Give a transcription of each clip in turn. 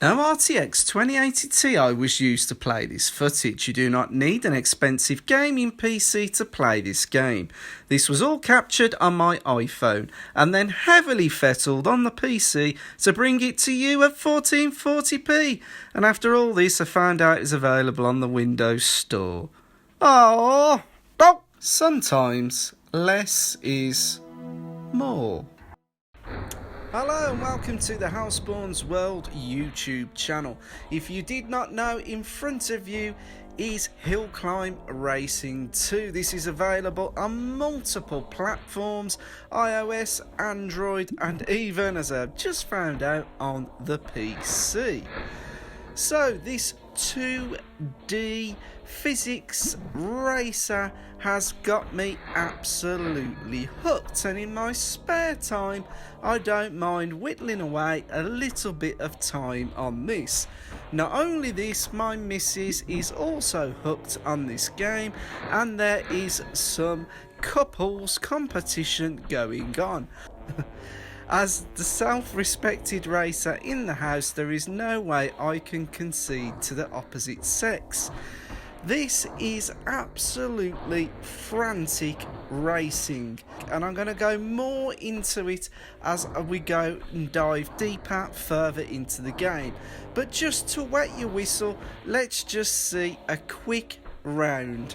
Now RTX 2080 Ti was used to play this footage. You do not need an expensive gaming PC to play this game. This was all captured on my iPhone and then heavily fettled on the PC to bring it to you at 1440p. And after all this, I found out it's available on the Windows Store. Oh, sometimes less is more. Hello and welcome to the Hlspwns World YouTube channel. If you did not know, in front of you is Hill Climb Racing 2. This is available on multiple platforms, iOS, Android and even, as I've just found out, on the PC. So this 2D physics racer has got me absolutely hooked, and in my spare time I don't mind whittling away a little bit of time on this. Not only this, my missus is also hooked on this game, and there is some couples competition going on. As the self-respected racer in the house, there is no way I can concede to the opposite sex. This is absolutely frantic racing, and I'm going to go more into it as we go and dive deeper further into the game. But just to wet your whistle, let's just see a quick round.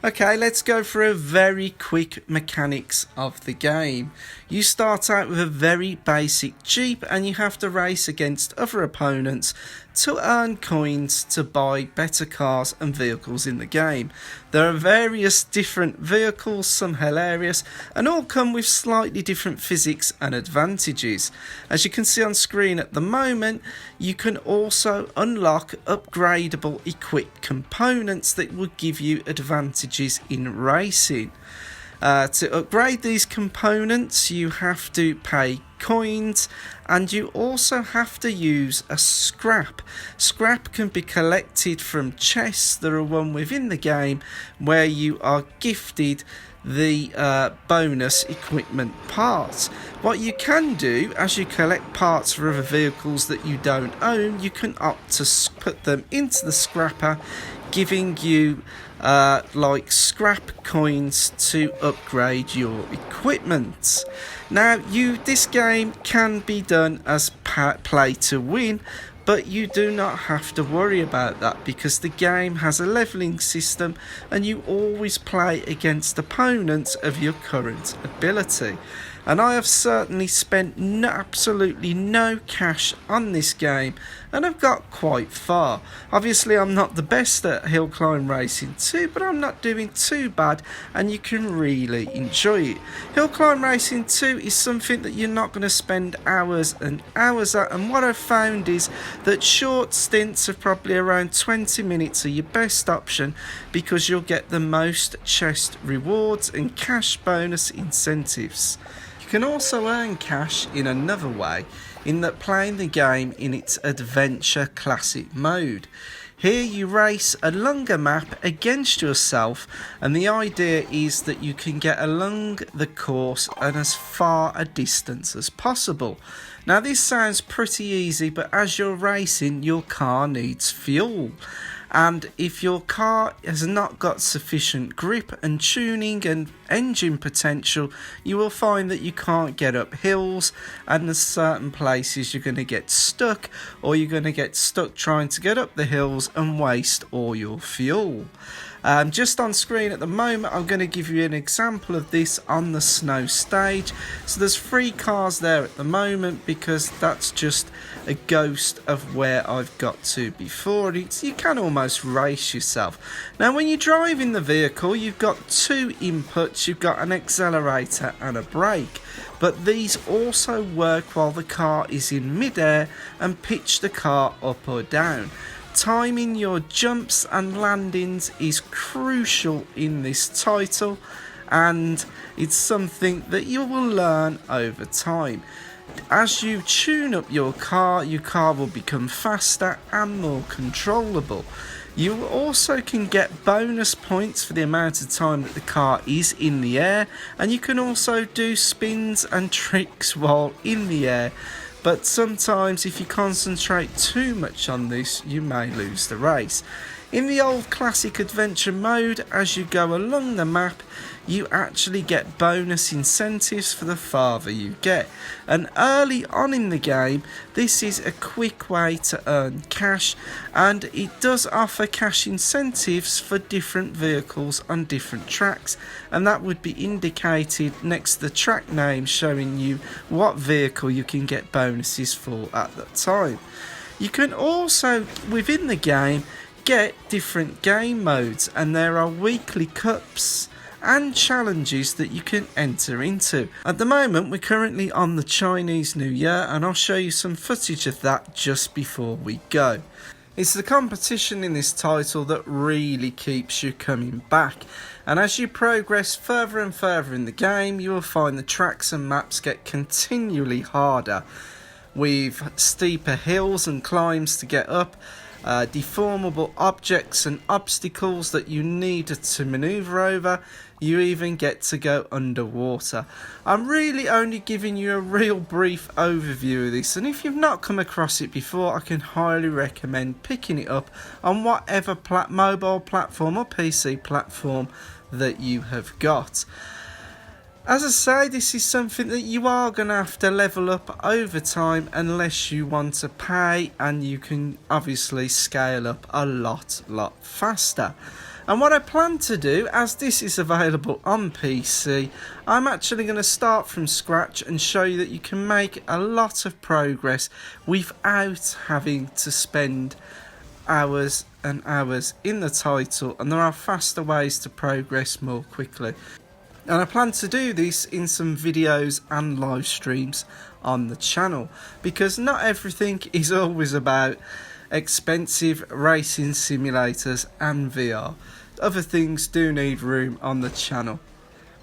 Okay, let's go through a very quick mechanics of the game. You start out with a very basic Jeep and you have to race against other opponents to earn coins to buy better cars and vehicles in the game. There are various different vehicles, some hilarious, and all come with slightly different physics and advantages. As you can see on screen at the moment, you can also unlock upgradable equipped components that will give you advantages in racing. To upgrade these components, you have to pay coins, and you also have to use a scrap. Scrap can be collected from chests. There are one within the game where you are gifted the bonus equipment parts. What you can do, as you collect parts for other vehicles that you don't own, you can opt to put them into the scrapper, giving you like scrap coins to upgrade your equipment. Now, this game can be done as play to win, but you do not have to worry about that because the game has a leveling system and you always play against opponents of your current ability. And I have certainly spent absolutely no cash on this game and I've got quite far. Obviously I'm not the best at Hill Climb Racing 2, but I'm not doing too bad and you can really enjoy it. Hill Climb Racing 2 is something that you're not going to spend hours and hours at, and what I've found is that short stints of probably around 20 minutes are your best option because you'll get the most chest rewards and cash bonus incentives. You can also earn cash in another way, in that playing the game in its adventure classic mode. Here you race a longer map against yourself, and the idea is that you can get along the course and as far a distance as possible. Now this sounds pretty easy, but as you're racing, your car needs fuel. And if your car has not got sufficient grip and tuning and engine potential, you will find that you can't get up hills, and there's certain places you're going to get stuck, or you're going to get stuck trying to get up the hills and waste all your fuel. Just on screen at the moment, I'm going to give you an example of this on the snow stage. So there's 3 cars there at the moment because that's just a ghost of where I've got to before. You can almost race yourself. Now when you drive in the vehicle, you've got 2 inputs. You've got an accelerator and a brake. But these also work while the car is in midair and pitch the car up or down. Timing your jumps and landings is crucial in this title, and it's something that you will learn over time. As you tune up your car will become faster and more controllable. You also can get bonus points for the amount of time that the car is in the air, and you can also do spins and tricks while in the air. But sometimes if you concentrate too much on this, you may lose the race. In the old classic adventure mode, as you go along the map, you actually get bonus incentives for the farther you get. And early on in the game, this is a quick way to earn cash, and it does offer cash incentives for different vehicles on different tracks, and that would be indicated next to the track name showing you what vehicle you can get bonuses for at that time. You can also, within the game, get different game modes, and there are weekly cups and challenges that you can enter into. At the moment we're currently on the Chinese New Year, and I'll show you some footage of that just before we go. It's the competition in this title that really keeps you coming back, and as you progress further and further in the game, you will find the tracks and maps get continually harder, with steeper hills and climbs to get up, deformable objects and obstacles that you need to maneuver over. You even get to go underwater. I'm really only giving you a real brief overview of this, and if you've not come across it before, I can highly recommend picking it up on whatever mobile platform or PC platform that you have got. As I say, this is something that you are going to have to level up over time unless you want to pay, and you can obviously scale up a lot faster. And what I plan to do, as this is available on PC, I'm actually going to start from scratch and show you that you can make a lot of progress without having to spend hours and hours in the title, and there are faster ways to progress more quickly. And I plan to do this in some videos and live streams on the channel, because not everything is always about expensive racing simulators and VR. Other things do need room on the channel.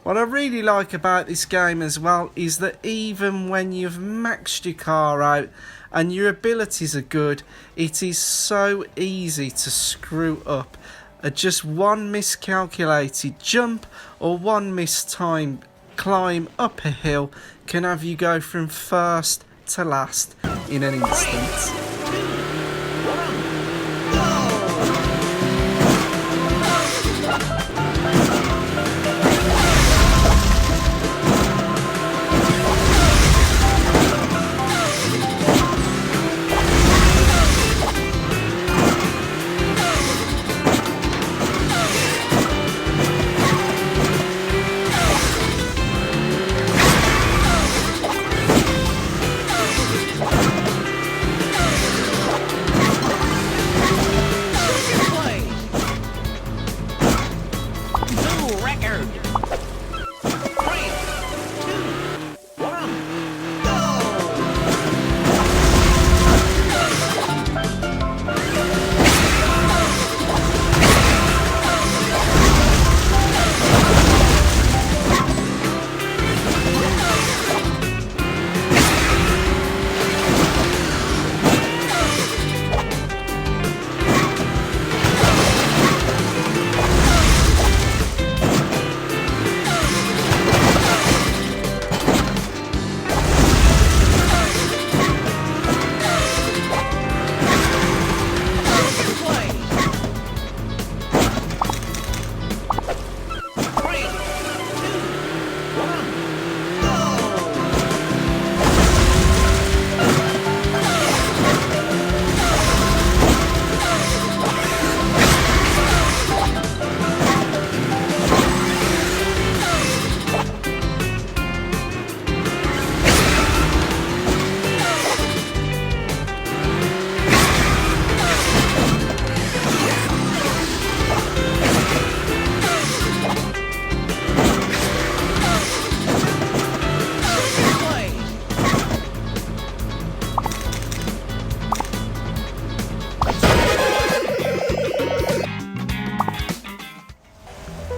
What I really like about this game as well is that even when you've maxed your car out and your abilities are good, it is so easy to screw up just one miscalculated jump or one mistimed climb up a hill can have you go from first to last in an instant.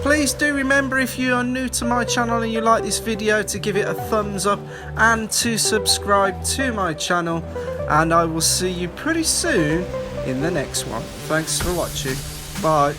Please do remember, if you are new to my channel and you like this video, to give it a thumbs up and to subscribe to my channel, and I will see you pretty soon in the next one. Thanks for watching. Bye.